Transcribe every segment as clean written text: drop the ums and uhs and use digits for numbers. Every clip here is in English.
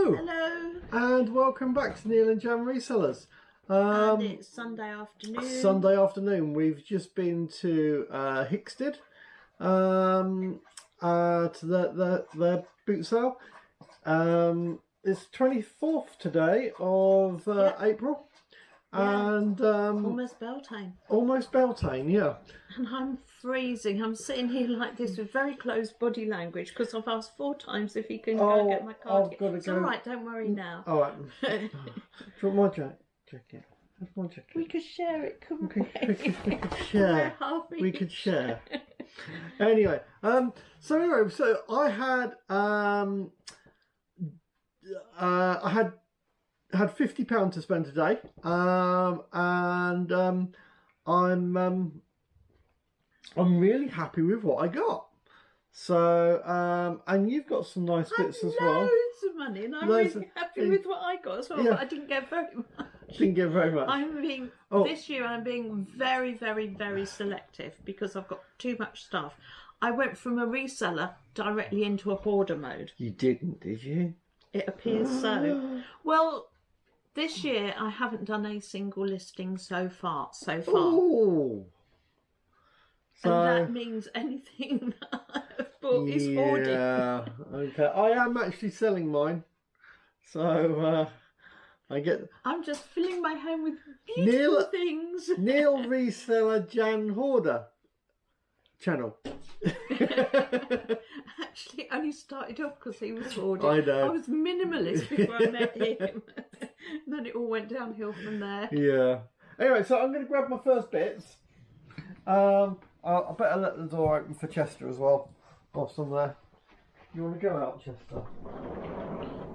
Hello. Hello. And welcome back to Neil and Jan Resellers. And it's Sunday afternoon. Sunday afternoon. We've just been to Hichstead to the boot sale. It's 24th today of April. Yeah. And Almost Beltane. Almost Beltane, yeah. And I'm freezing. I'm sitting here like this with very close body language because I've asked 4 times if he can go and get my card. It's all right, don't worry now. All right. Do you want my jacket? Have my jacket. We could share it, couldn't we? We could share. We could share. Anyway, so I had had £50 to spend today, and I'm really happy with what I got. So and you've got some nice bits as well. Loads of money, and I'm really happy with what I got as well. Yeah. But I didn't get very much. Didn't get very much. This year I'm being very, very, very selective because I've got too much stuff. I went from a reseller directly into a hoarder mode. You didn't, did you? It appears so. Well, this year I haven't done a single listing so far. Ooh. So, and that means anything that I've bought is hoarded. Yeah, okay. I am actually selling mine. So, I'm just filling my home with beautiful things. Neil Reseller Jan Hoarder channel. Actually, only started off because he was hoarding. I know. I was minimalist before I met him. And then it all went downhill from there. Yeah. Anyway, so I'm going to grab my first bits. I better let the door open for Chester as well. Whilst I'm there. You want to go out, Chester?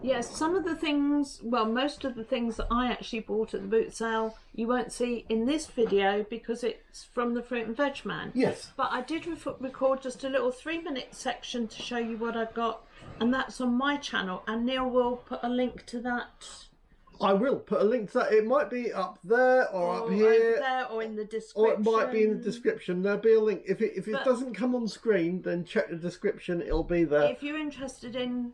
Yes, some of the things, well, most of the things that I actually bought at the boot sale, you won't see in this video because it's from the Fruit and Veg Man. Yes. But I did record just a little 3-minute section to show you what I got, and that's on my channel, and Neil will put a link to that. I will put a link to that. It might be up there or up here. Over there or in the description. Or it might be in the description. There'll be a link. If it doesn't come on screen, then check the description. It'll be there. If you're interested in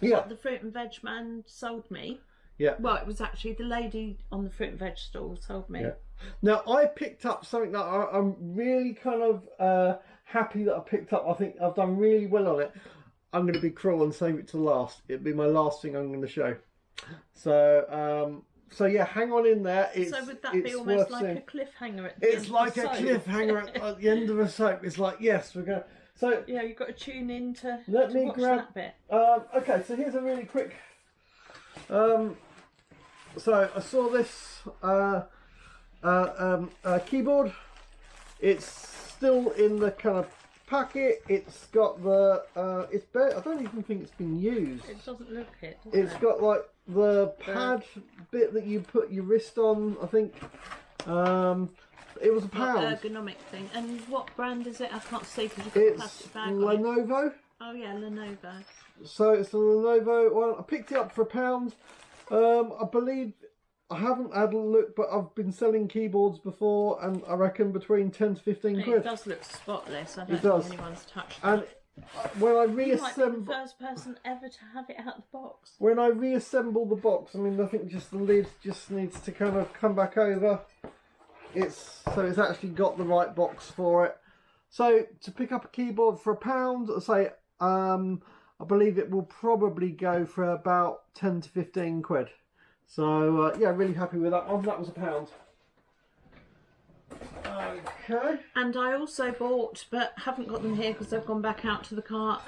what the Fruit and Veg Man sold me. Yeah. Well, it was actually the lady on the Fruit and Veg stall sold me. Yeah. Now, I picked up something that I'm really kind of happy that I picked up. I think I've done really well on it. I'm going to be cruel and save it to last. It'll be my last thing I'm going to show. So, yeah, hang on in there. So would that be almost like a cliffhanger at the end? It's like a cliffhanger at the end of a soap. It's like, yes, we're going to... So yeah, you've got to tune in to let me watch grab that bit. Okay, so here's a really quick. So I saw this keyboard. It's still in the kind of packet. It's got the. I don't even think it's been used. It doesn't look it. It's got like the pad bit that you put your wrist on. I think. It was £1. Ergonomic thing. And what brand is it? I can't see because you've got a plastic bag on it. Lenovo. Oh yeah, Lenovo. So it's the Lenovo one. I picked it up for £1. I believe I haven't had a look, but I've been selling keyboards before, and I reckon between 10 to 15 quid. It does look spotless. I don't think anyone's touched and it. When I You might be the first person ever to have it out of the box. When I reassemble the box, I mean, I think just the lid just needs to kind of come back over. It's actually got the right box for it. So to pick up a keyboard for £1, I say I believe it will probably go for about 10 to 15 quid. So yeah, really happy with that one. That was £1. Okay. And I also bought, but haven't got them here because they've gone back out to the car.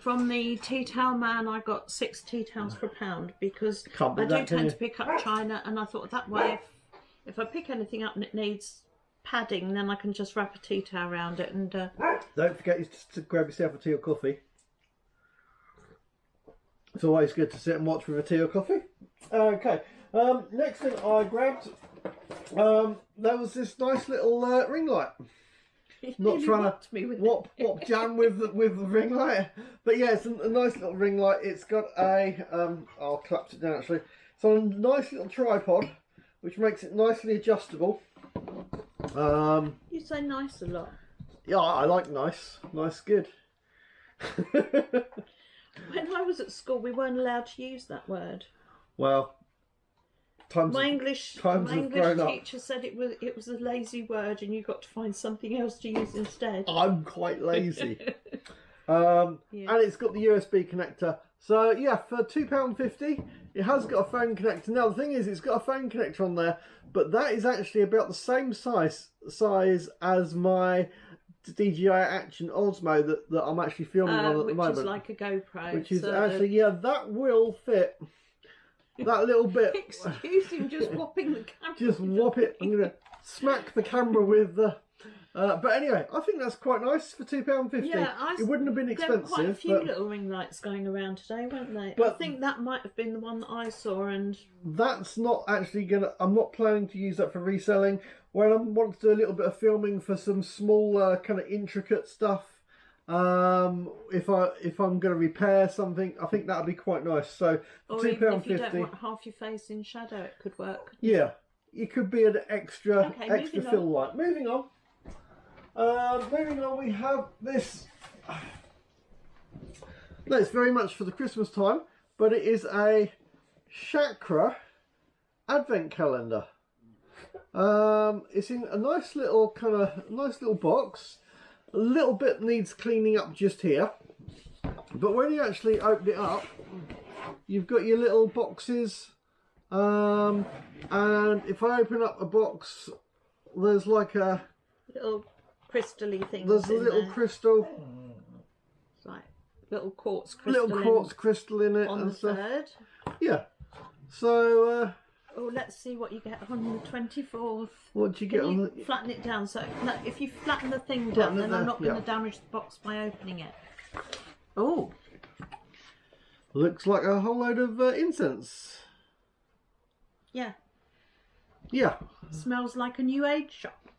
From the tea towel man, I got 6 tea towels for £1 because I do tend to pick up china, and I thought that way if I pick anything up and it needs padding, then I can just wrap a tea towel around it. And don't forget to grab yourself a tea or coffee. It's always good to sit and watch with a tea or coffee. Okay, next thing I grabbed, there was this nice little ring light. Not trying to whop Jan with the ring light, but yeah, it's a nice little ring light. It's got a I'll collapse it down actually. It's on a nice little tripod, which makes it nicely adjustable. You say nice a lot. Yeah, I like nice. Nice, good. When I was at school, we weren't allowed to use that word. Well, my English teacher said it was a lazy word, and you got to find something else to use instead. I'm quite lazy. And it's got the USB connector. So yeah, for £2.50, it has got a phone connector. Now the thing is, it's got a phone connector on there, but that is actually about the same size as my DJI Action Osmo that I'm actually filming on at the moment. Which is like a GoPro. Which is actually, yeah, that will fit that little bit. Excuse him, just whopping the camera. Just whop it. I'm going to smack the camera with the... but anyway, I think that's quite nice for £2.50. Yeah, it wouldn't have been expensive. There were quite a few little ring lights going around today, weren't they? But I think that might have been the one that I saw, and that's not actually I'm not planning to use that for reselling. When I want to do a little bit of filming for some small kind of intricate stuff, if I'm going to repair something, I think that would be quite nice. So or £2.50. If you don't want half your face in shadow, it could work. Yeah, it could be an extra fill light. Moving on. We have this. No, it's very much for the Christmas time, but it is a chakra advent calendar. It's in a nice little box. A little bit needs cleaning up just here, but when you actually open it up, you've got your little boxes. And if I open up a box, there's like a little crystal-y thing. There's a little crystal. It's like little quartz crystal. Little quartz crystal in it. On the third. Yeah. So. Oh, let's see what you get on the 24th. What do you get on the... Flatten it down. So no, if you flatten the thing down, then I'm not going to damage the box by opening it. Oh. Looks like a whole load of incense. Yeah. Yeah. Smells like a new age shop.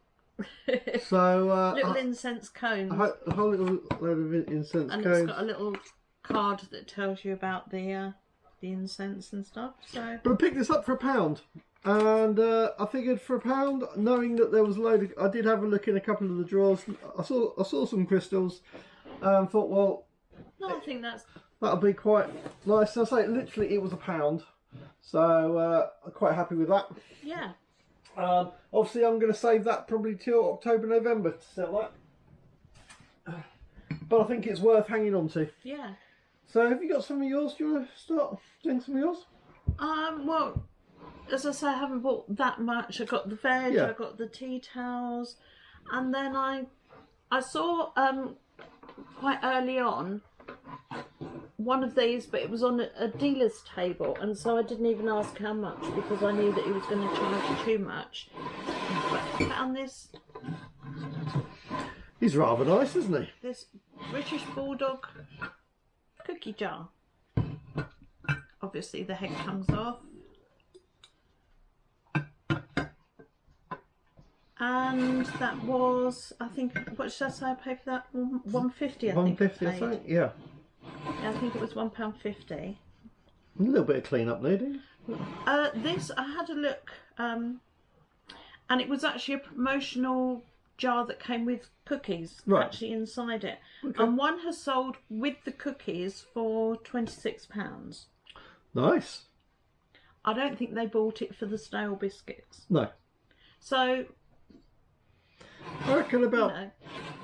So little incense cones. A whole little load of incense cones. And it's got a little card that tells you about the incense and stuff. So. But I picked this up for £1, and I figured for £1, knowing that there was a load of, I did have a look in a couple of the drawers. I saw some crystals, and thought, well, no, I think that'll be quite nice. I say, literally, it was £1, so I'm quite happy with that. Yeah. Obviously, I'm going to save that probably till October, November to sell that. But I think it's worth hanging on to. Yeah. So, have you got some of yours? Do you want to start doing some of yours? Well, as I say, I haven't bought that much. I got the veg, I got the tea towels, and then I saw quite early on one of these, but it was on a dealer's table, and so I didn't even ask how much because I knew that he was going to charge too much. But I found this. He's rather nice, isn't he? This British Bulldog cookie jar. Obviously the head comes off. And that was, I think, what should I say I paid for that? £1.50 I think. £1.50 I think, yeah. Yeah, I think it was £1.50. A little bit of clean up needed. This, I had a look, and it was actually a promotional jar that came with cookies actually inside it. Okay. And one has sold with the cookies for £26. Nice. I don't think they bought it for the stale biscuits. No. So I reckon about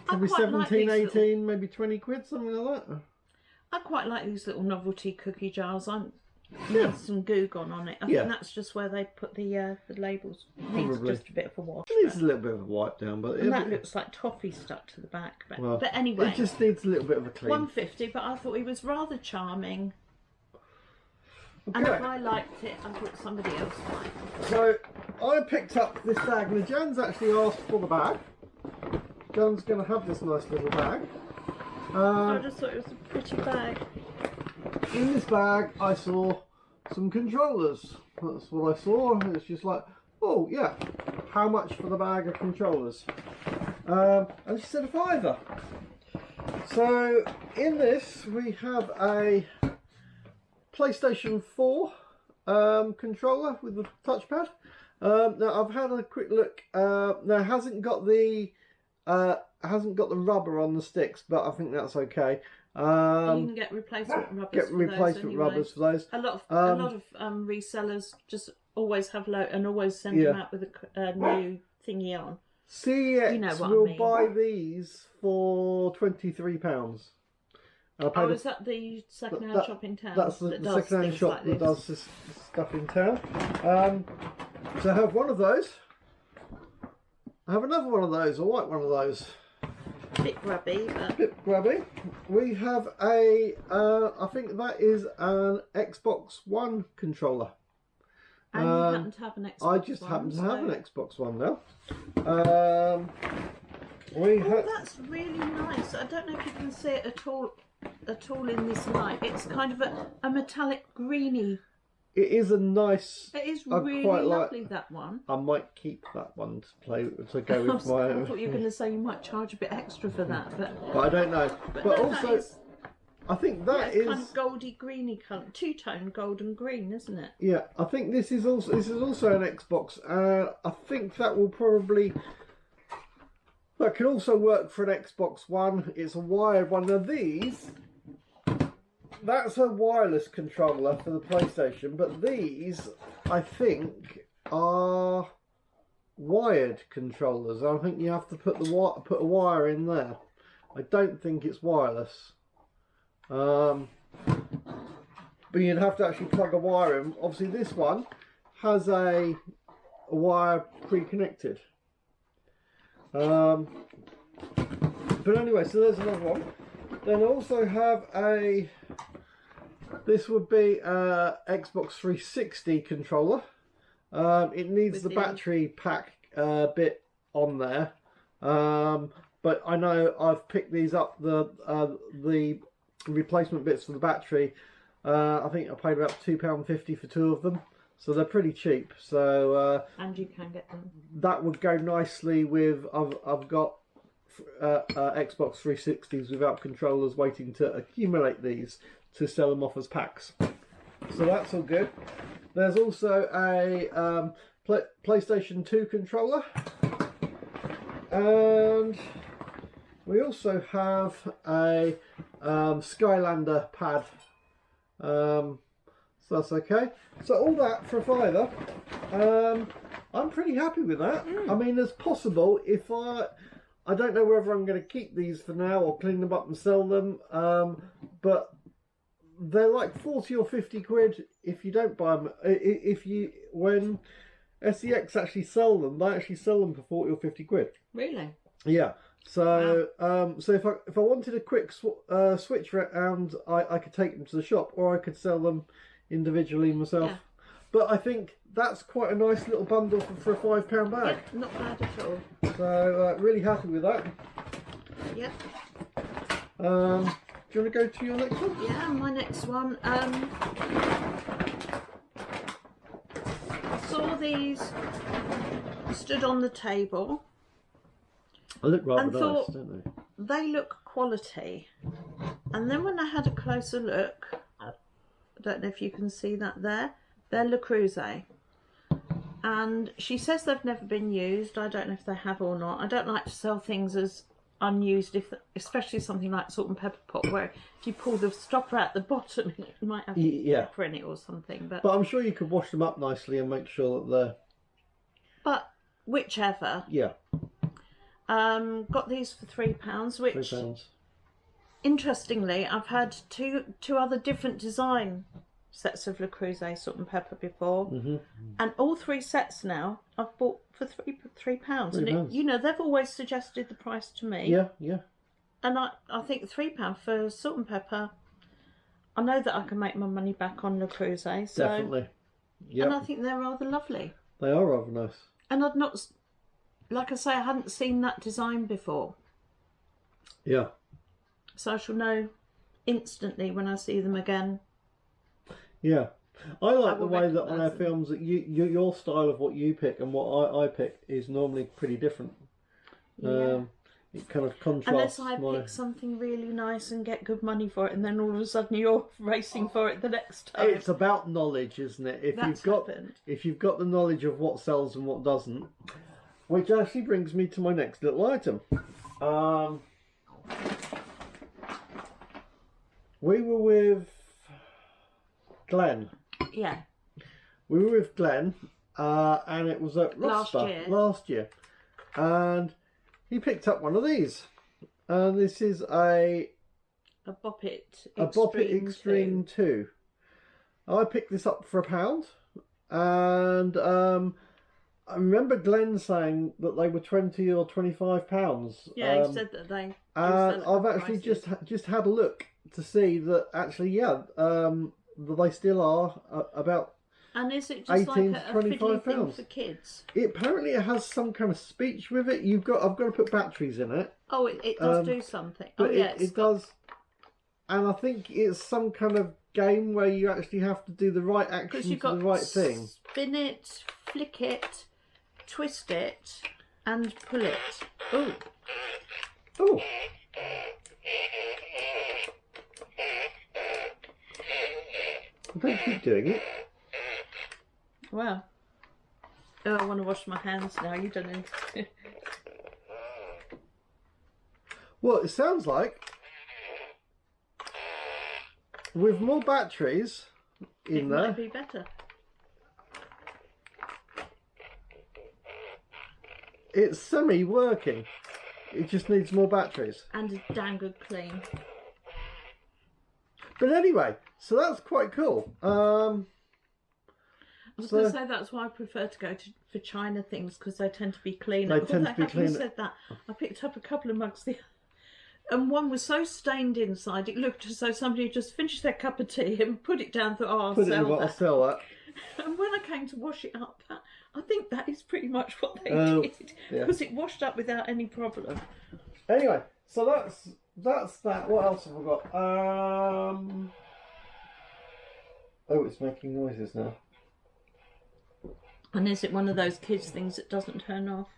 probably 17, 18, maybe 20 quid, something like that. I quite like these little novelty cookie jars. There's some goo gone on it. I think that's just where they put the labels. It needs just a bit of a wash. It needs a little bit of a wipe down, but and that looks like toffee stuck to the back. But anyway, it just needs a little bit of a clean. £1.50, but I thought he was rather charming. Okay. And if I liked it, I thought somebody else might. So I picked up this bag. Now Jan's actually asked for the bag. Jan's going to have this nice little bag. I just thought it was a pretty bag. In this bag I saw some controllers. That's what I saw. It's just like, oh yeah, how much for the bag of controllers? And she said £5. So in this we have a PlayStation 4 controller with the touchpad. Now I've had a quick look. Now it hasn't got the rubber on the sticks, but I think that's okay. You can get replacement rubbers for those. A lot of resellers just always have and always send them out with a new thingy on. CEX will buy these for £23. Is that the second-hand shop in town? That's the second-hand shop that does this stuff in town. So I have one of those. I have another one of those, a white one of those. Bit grubby, but... Bit grubby. We have a, I think that is an Xbox One controller. And you happen to have an Xbox One. I just happen to have an Xbox One now. That's really nice. I don't know if you can see it at all in this light. It's kind of a metallic greeny. It is a nice... It is really lovely, that one. I might keep that one to go with my... I thought you were going to say you might charge a bit extra for that, but I don't know. But no, also, I think that is kind of goldy greeny colour, two-tone gold and green, isn't it? Yeah, I think this is also an Xbox. I think that will probably... That can also work for an Xbox One. It's a wired one. Now these... That's a wireless controller for the PlayStation, but these, I think, are wired controllers. I think you have to put a wire in there. I don't think it's wireless. But you'd have to actually plug a wire in. Obviously, this one has a wire pre-connected. But anyway, so there's another one. Then I also have a... This would be a Xbox 360 controller. It needs the battery pack bit on there. But I know I've picked these up, the replacement bits for the battery. I think I paid about £2.50 for 2 of them. So they're pretty cheap. So and you can get them. That would go nicely with... I've got Xbox 360s without controllers waiting to accumulate these to sell them off as packs. So that's all good. There's also a PlayStation 2 controller. And we also have a Skylander pad. So that's okay. So all that for £5. I'm pretty happy with that. I mean, as possible, if I don't know whether I'm going to keep these for now or clean them up and sell them, but they're like 40 or 50 quid if you don't buy them. When SEX actually sell them, they actually sell them for 40 or 50 quid. Really? Yeah. So so if I wanted a quick switch round, I could take them to the shop, or I could sell them individually myself. Yeah. But I think that's quite a nice little bundle for a £5 bag. Yeah, not bad at all. So really happy with that. Yep. Do you want to go to your next one? Yeah, my next one. I saw these stood on the table. They look rather nice, don't they? They look quality. And then when I had a closer look, I don't know if you can see that there, they're Le Creuset. And she says they've never been used. I don't know if they have or not. I don't like to sell things as unused, especially something like salt and pepper pot, where if you pull the stopper out the bottom, it might have pepper in it or something. But I'm sure you could wash them up nicely and make sure that they're... But whichever. Yeah. Got these for £3, which... £3. Interestingly, I've had two other different design sets of Le Creuset salt and pepper before, and all 3 sets now I've bought for £3. And you know, they've always suggested the price to me. Yeah. And I think £3 for salt and pepper. I know that I can make my money back on Le Creuset. So, definitely. Yeah. And I think they're rather lovely. They are rather nice. And I'd not, like I say, I hadn't seen that design before. Yeah. So I shall know instantly when I see them again. Yeah, I like the way that on our films that your style of what you pick and what I pick is normally pretty different. Yeah. It kind of contrasts. Unless I pick something really nice and get good money for it, and then all of a sudden you're racing for it the next time. It's about knowledge, isn't it? If you've got the knowledge of what sells and what doesn't, which actually brings me to my next little item. We were with Glenn. Yeah. We were with Glenn, and it was at Roster last year. And he picked up one of these. And this is a Boppet Extreme 2. I picked this up for £1. And I remember Glenn saying that they were £20 or £25. Yeah, he said that they. And I've actually just had a look to see that actually, yeah, they still are about. And is it just 18 like to a 25 fiddly thing pounds for kids? Apparently it has some kind of speech with it. I've got to put batteries in it. Oh, it does do something. But oh yeah, it does. And I think it's some kind of game where you actually have to do the right action to the right thing. Spin it, flick it, twist it, and pull it. Oh. Oh. Don't keep doing it. Wow. Oh, I want to wash my hands now. You don't know. Well, it sounds like with more batteries in there, it might be better. It's semi-working. It just needs more batteries. And a damn good clean. But anyway, so that's quite cool. I was going to say that's why I prefer to go for China things, because they tend to be cleaner. They tend to be cleaner. Said that, I picked up a couple of mugs and one was so stained inside it looked as though somebody had just finished their cup of tea and put it down. I'll sell that. And when I came to wash it up, I think that is pretty much what they did, because it washed up without any problem. Anyway, so that's that. What else have we got? Oh, it's making noises now. And is it one of those kids things that doesn't turn off?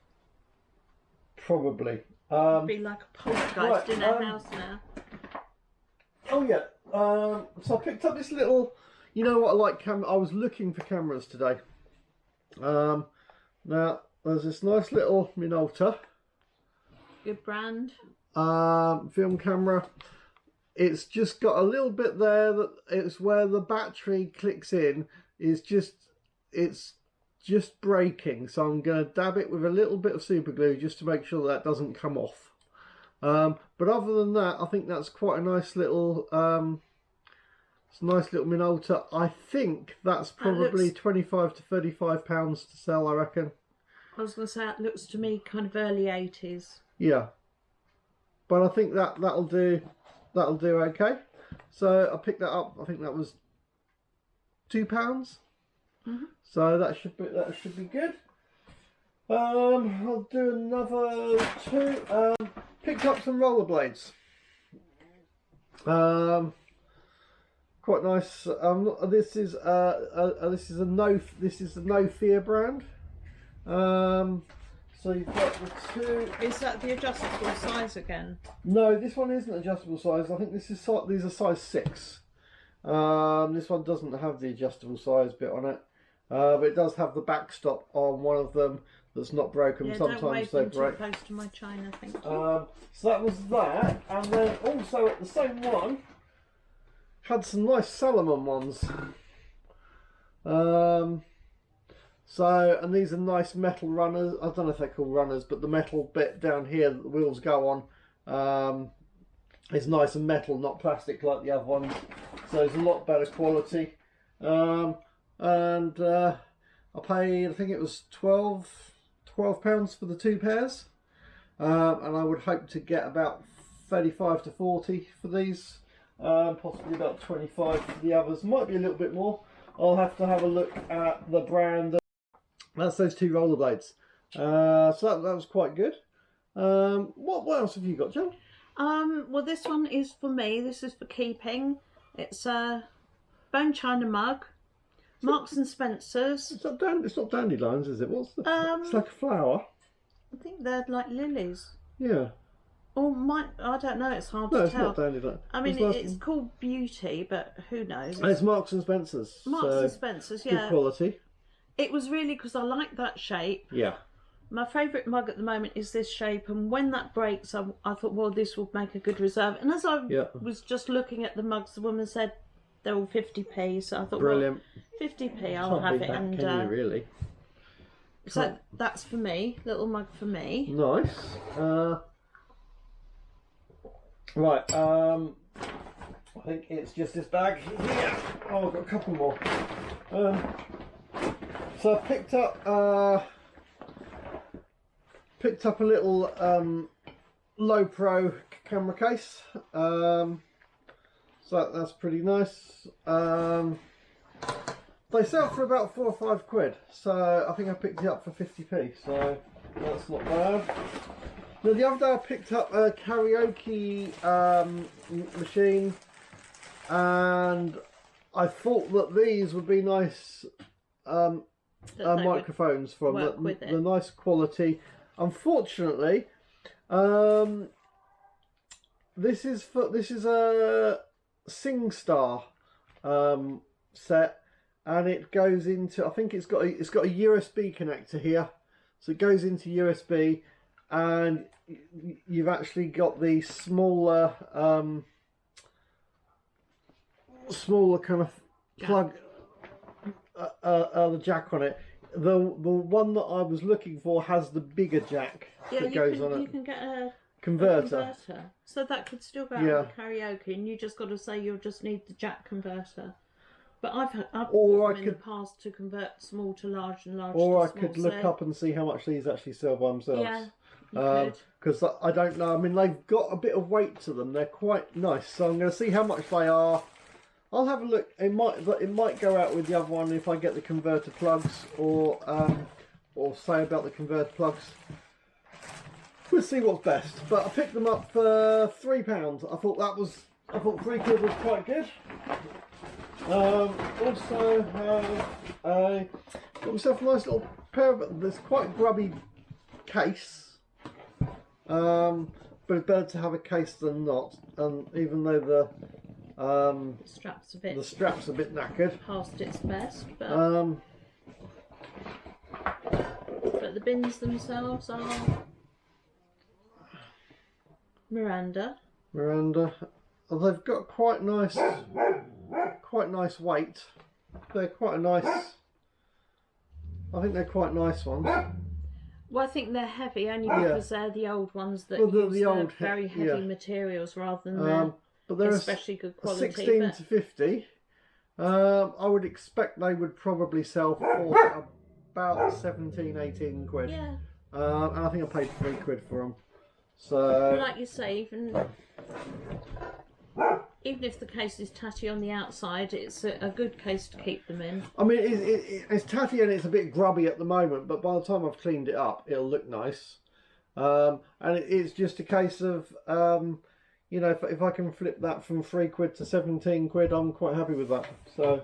Probably. It'd be like a poltergeist in our house now. Oh yeah. So I picked up this little. You know what I like? I was looking for cameras today. Now there's this nice little Minolta. Good brand. Film camera. It's just got a little bit there that it's where the battery clicks in. It's just breaking, so I'm going to dab it with a little bit of super glue just to make sure that doesn't come off. But other than that, I think that's quite a nice little Minolta. I think that's probably £25 to £35 to sell, I reckon. I was going to say, it looks to me kind of early 80s. Yeah, but I think that'll do okay. So I picked that up. I think that was £2. Mm-hmm. So that should be good. I'll do another two. Picked up some rollerblades. Quite nice. This is the No Fear brand. So you've got the two. Is that the adjustable size again? No, this one isn't adjustable size. I think these are size 6. This one doesn't have the adjustable size bit on it. But it does have the backstop on one of them that's not broken. Yeah, sometimes don't wave they them break. too close to my china, thank you. So that was that, and then also at the same one had some nice Salomon ones. And these are nice metal runners. I don't know if they're called runners, but the metal bit down here that the wheels go on is nice and metal, not plastic like the other ones. So it's a lot better quality. And I paid, I think it was £12 for the 2 pairs, and I would hope to get about 35 to 40 for these, possibly about 25 for the others. Might be a little bit more. I'll have to have a look at the brand. That's those 2 rollerblades. So that was quite good. What else have you got, Jen? Well, this one is for me. This is for keeping. It's a bone china mug. Marks and Spencer's. It's not dandelions, is it? What's the? It's like a flower. I think they're like lilies. Yeah. Or I don't know. It's hard to tell. No, it's not dandelion. I mean, it's called Beauty, but who knows? And it's Marks and Spencer's. Marks and Spencer's, yeah. Good quality. It was really because I like that shape. Yeah. My favourite mug at the moment is this shape, and when that breaks, I thought, well, this will make a good reserve. And as I was just looking at the mugs, the woman said they're all 50p, so I thought, brilliant. Well, 50p, I'll have it. And can you really? So that's for me, little mug for me. Nice. Right, I think it's just this bag here. Oh, I've got a couple more. So I picked up a little low pro camera case. So that's pretty nice. They sell for about £4 or £5, so I think I picked it up for 50p. So that's not bad. Now the other day I picked up a karaoke machine, and I thought that these would be nice microphones from the nice quality. Unfortunately, this is a SingStar set, and it goes into, I think it's got a USB connector here, so it goes into USB, and you've actually got the smaller kind of plug, the jack on it. The one that I was looking for has the bigger jack that goes on it. You can get a converter. So that could still go out with karaoke, and you just got to say you'll just need the jack converter. But I've bought them in the past to convert small to large and large to small. Or I could look up and see how much these actually sell by themselves. Yeah, because I don't know. I mean, they've got a bit of weight to them. They're quite nice. So I'm going to see how much they are. I'll have a look. It might go out with the other one if I get the converter plugs, or say about the converter plugs. We'll see what's best. But I picked them up for £3. I thought £3 was quite good. Also have got myself a nice little pair of this quite grubby case. But it's better to have a case than not. And even though the strap's a bit knackered, past its best, but the bins themselves are Miranda. They've got quite nice weight. They're quite a nice. I think they're quite nice ones. Well, I think they're heavy only because they're the old ones that use the old very heavy materials rather than but they're especially good quality. 16 to 50. I would expect they would probably sell for about 17, 18 quid. Yeah. And I think I paid £3 for them. So, like you say, even if the case is tatty on the outside, it's a good case to keep them in. I mean, it's tatty and it's a bit grubby at the moment, but by the time I've cleaned it up, it'll look nice. And it's just a case of, you know, if I can flip that from £3 to 17 quid, I'm quite happy with that. So,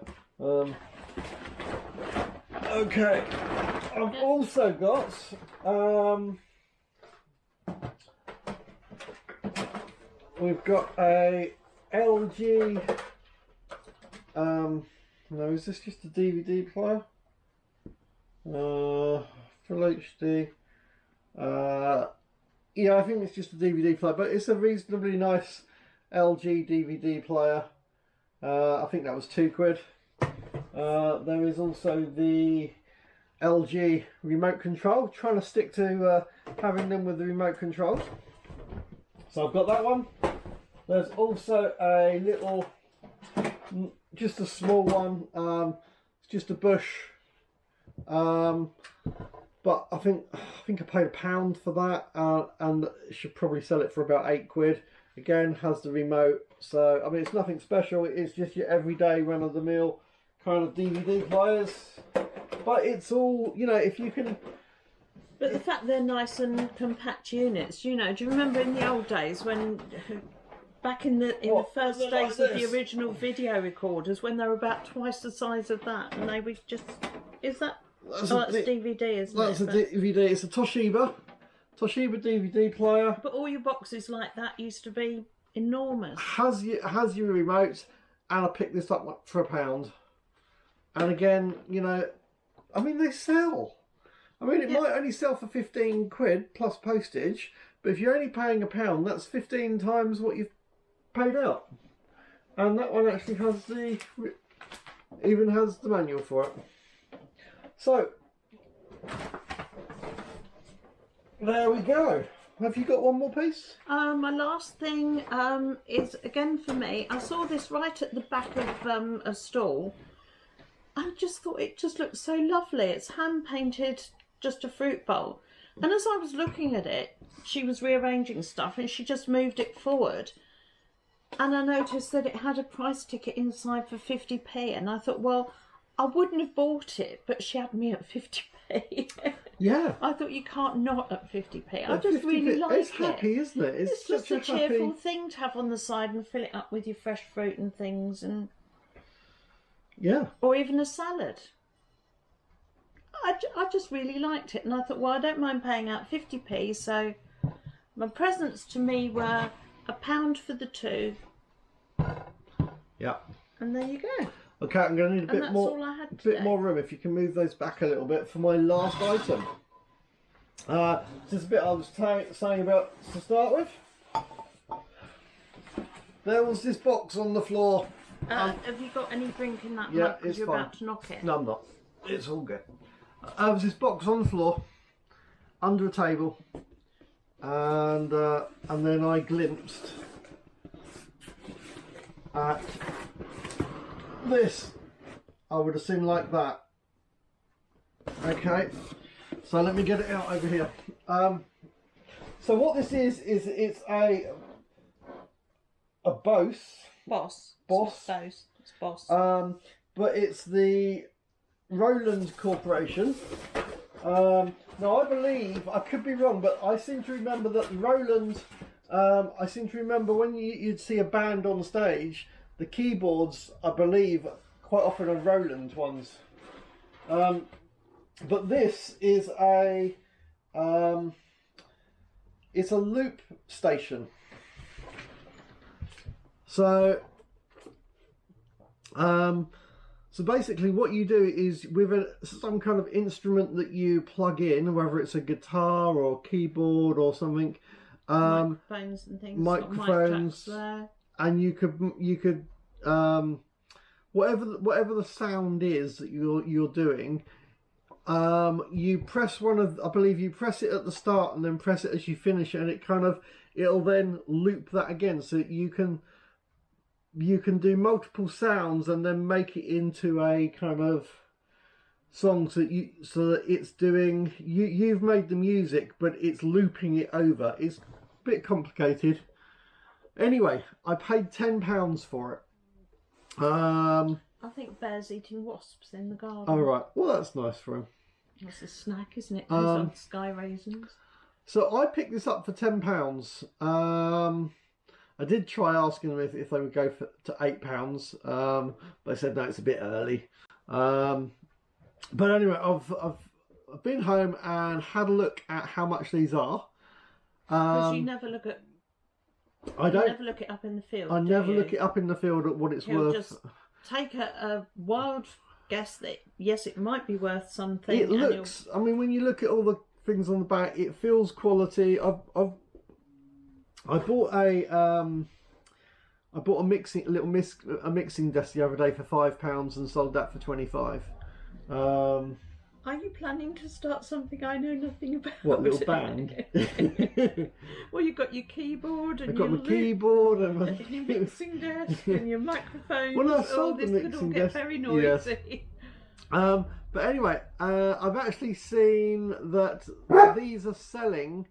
okay. I've also got, we've got a LG, no, is this just a DVD player? Full HD. Yeah, I think it's just a DVD player, but it's a reasonably nice LG DVD player. I think that was £2. There is also the LG remote control. Trying to stick to having them with the remote controls. So I've got that one. There's also a little, just a small one. It's just a bush. But I think I paid £1 for that, and should probably sell it for about £8. Again, has the remote. So I mean, it's nothing special. It's just your everyday run-of-the-mill kind of DVD players. But it's all, you know, if you can. But the fact they're nice and compact units, you know, do you remember in the old days when, back in the first days of the original video recorders, when they were about twice the size of that, and they were just, is that? That's DVD, isn't it? That's a DVD. It's a Toshiba DVD player. But all your boxes like that used to be enormous. Has your remote, and I picked this up for £1. And again, you know, I mean, they sell. I mean, it might only sell for 15 quid plus postage, but if you're only paying £1, that's 15 times what you've paid out. And that one actually has even has the manual for it. So, there we go. Have you got one more piece? My last thing is, again for me, I saw this right at the back of a stall. I just thought it just looked so lovely. It's hand painted, just a fruit bowl. And as I was looking at it, she was rearranging stuff and she just moved it forward. And I noticed that it had a price ticket inside for 50p. And I thought, well, I wouldn't have bought it, but she had me at 50p. Yeah. I thought you can't not at 50p. I just really like it. It's happy, isn't it? It's just a cheerful thing to have on the side and fill it up with your fresh fruit and things, and or even a salad. I just really liked it, and I thought, well, I don't mind paying out 50p. So my presents to me were £1 for the two. Yeah. And there you go. Okay, I'm going to need a bit more room. If you can move those back a little bit for my last item. Just a bit I was saying about to start with. There was this box on the floor. Have you got any drink in that mug because you're about to knock it? No, I'm not. It's all good. There was this box on the floor, under a table, and then I glimpsed at this. I would assume like that. Okay, so let me get it out over here. So what this is it's a Boss. It's Boss. But it's the Roland Corporation. Now I believe, I could be wrong, but I seem to remember that Roland, I seem to remember when you'd see a band on stage, the keyboards, I believe, quite often are Roland ones. But this is it's a loop station. So so basically what you do is with some kind of instrument that you plug in, whether it's a guitar or keyboard or something, microphones and things, microphones, there. And you could whatever the sound is that you're doing, you press I believe you press it at the start and then press it as you finish it, and it'll then loop that again, so you can do multiple sounds and then make it into a kind of song, so that it's doing, you've made the music but it's looping it over. It's a bit complicated. Anyway, I paid £10 for it. I think Bear's eating wasps in the garden. Oh right, well that's nice for him. That's a snack, isn't it? On sky raisins. So I picked this up for £10. I did try asking them if they would go to £8, but they said no, it's a bit early. But anyway, I've been home and had a look at how much these are. Because you never look at. You never look it up in the field. I never look it up in the field at what it's worth. Just take a wild guess that yes, it might be worth something. It looks. I mean, when you look at all the things on the back, it feels quality. I bought a mixing desk the other day for £5 and sold that for 25. Are you planning to start something I know nothing about? What, little band? Well, you've got your keyboard and I've got my keyboard and your mixing desk and your microphone. Well, I sold the mixing could all desk. Get very noisy. Yes. But anyway, I've actually seen that these are selling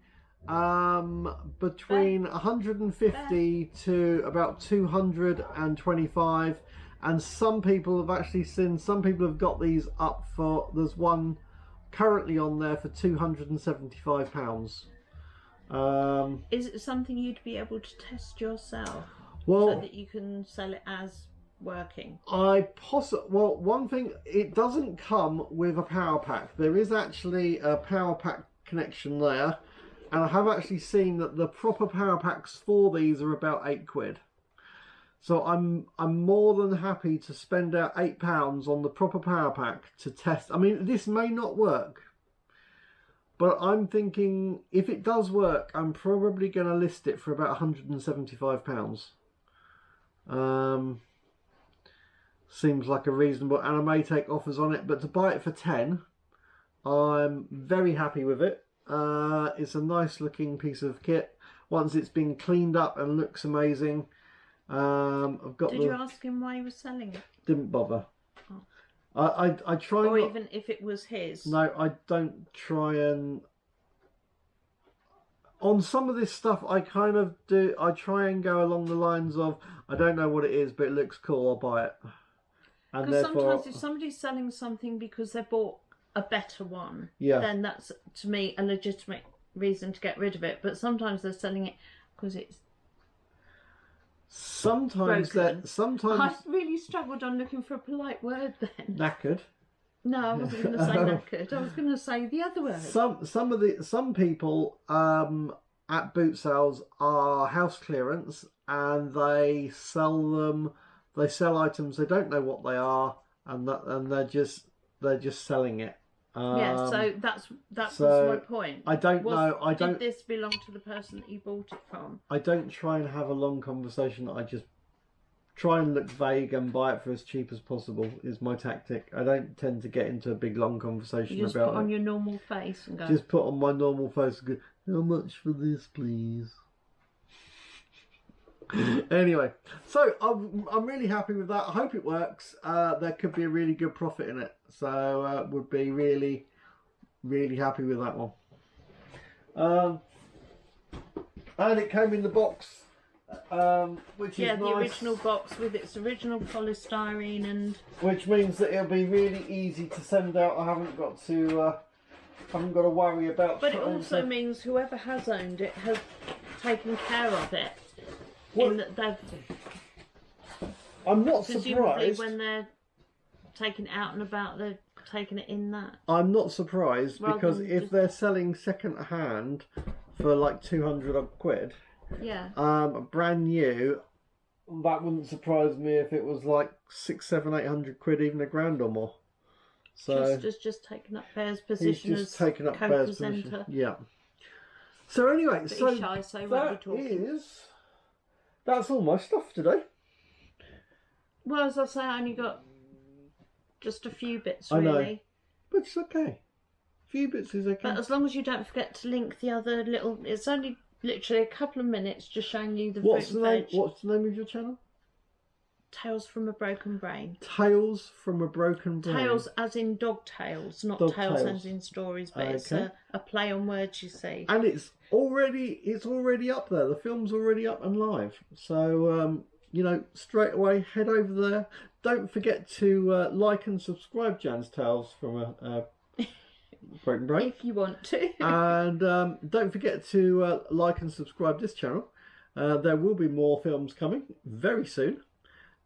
between 150 to about 225, and some people have got these up for, there's one currently on there for £275. Is it something you'd be able to test yourself, so that you can sell it as working? Well, one thing, it doesn't come with a power pack. There is actually a power pack connection there, and I have actually seen that the proper power packs for these are about £8. So I'm more than happy to spend out £8 on the proper power pack to test. I mean, this may not work. But I'm thinking, if it does work, I'm probably going to list it for about £175. Seems like a reasonable, and I may take offers on it, but to buy it for 10, I'm very happy with it. It's a nice looking piece of kit. Once it's been cleaned up and looks amazing. I've got. Did you ask him why he was selling it? Didn't bother. Oh. I try. Or not, even if it was his. No, I don't try and. On some of this stuff, I kind of do. I try and go along the lines of, I don't know what it is, but it looks cool. I'll buy it. Because sometimes if somebody's selling something because they bought a better one, then that's, to me, a legitimate reason to get rid of it. But sometimes they're selling it because it's sometimes broken. Sometimes I really struggled on looking for a polite word then. Knackered. No, I wasn't going to say knackered. I was going to say the other word. Some people at boot sales are house clearance, and they sell them. They sell items they don't know what they are, and they're just selling it. So that was my point. I don't know. Did this belong to the person that you bought it from? I don't try and have a long conversation. I just try and look vague and buy it for as cheap as possible. Is my tactic. I don't tend to get into a big long conversation you just about put on your normal face and go. Just put on my normal face and go, how much for this, please? Anyway, so I'm really happy with that. I hope it works. There could be a really good profit in it, so would be really happy with that one. And it came in the box, which is nice. The original box with its original polystyrene, and which means that it'll be really easy to send out. I haven't got to worry about. But it also means whoever has owned it has taken care of it. In that they've, I'm not presumably surprised when they're taking it out and about, they're taking it in that. I'm not surprised because if they're selling second hand for like 200 odd quid, brand new, that wouldn't surprise me if it was like 600, 700, 800 quid, even £1,000 or more. So just taking up Bear's position as taking up Bear's position. Yeah. So anyway, that's all my stuff today. Well, as I say, I only got just a few bits, really. I know, but it's okay. A few bits is okay. But as long as you don't forget to link the other little... It's only literally a couple of minutes just showing you the What's the name of your channel? Tales from a Broken Brain. Tales from a Broken Brain. Tales as in dog tales, not tales as in stories, but it's a play on words, you see. And it's already up there. The film's already up and live. So straight away head over there. Don't forget to like and subscribe Jan's Tales from a Broken Brain if you want to. And don't forget to like and subscribe this channel. There will be more films coming very soon.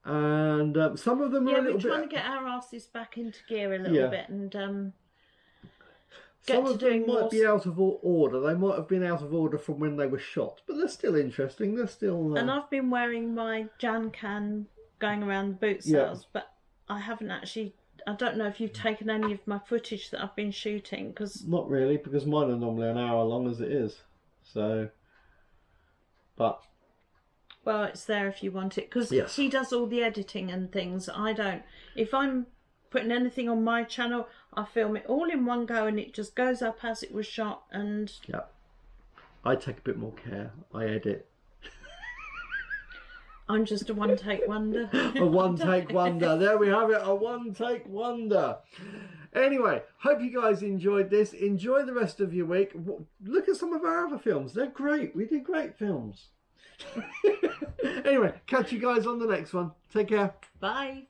And some of them are a little bit... we're trying to get our asses back into gear a little bit, and get some to of doing them might be out of order. They might have been out of order from when they were shot, but they're still interesting. They're still... And I've been wearing my Jan can going around the boot sales, but I haven't actually... I don't know if you've taken any of my footage that I've been shooting, because... Not really, because mine are normally an hour long as it is. So... But... Well, it's there if you want it, because he does all the editing and things. I don't. If I'm putting anything on my channel, I film it all in one go and it just goes up as it was shot. And I take a bit more care. I edit. I'm just a one-take wonder. A one-take wonder. There we have it, a one-take wonder. Anyway, hope you guys enjoyed this. Enjoy the rest of your week. Look at some of our other films. They're great. We did great films. Anyway, catch you guys on the next one. Take care. Bye.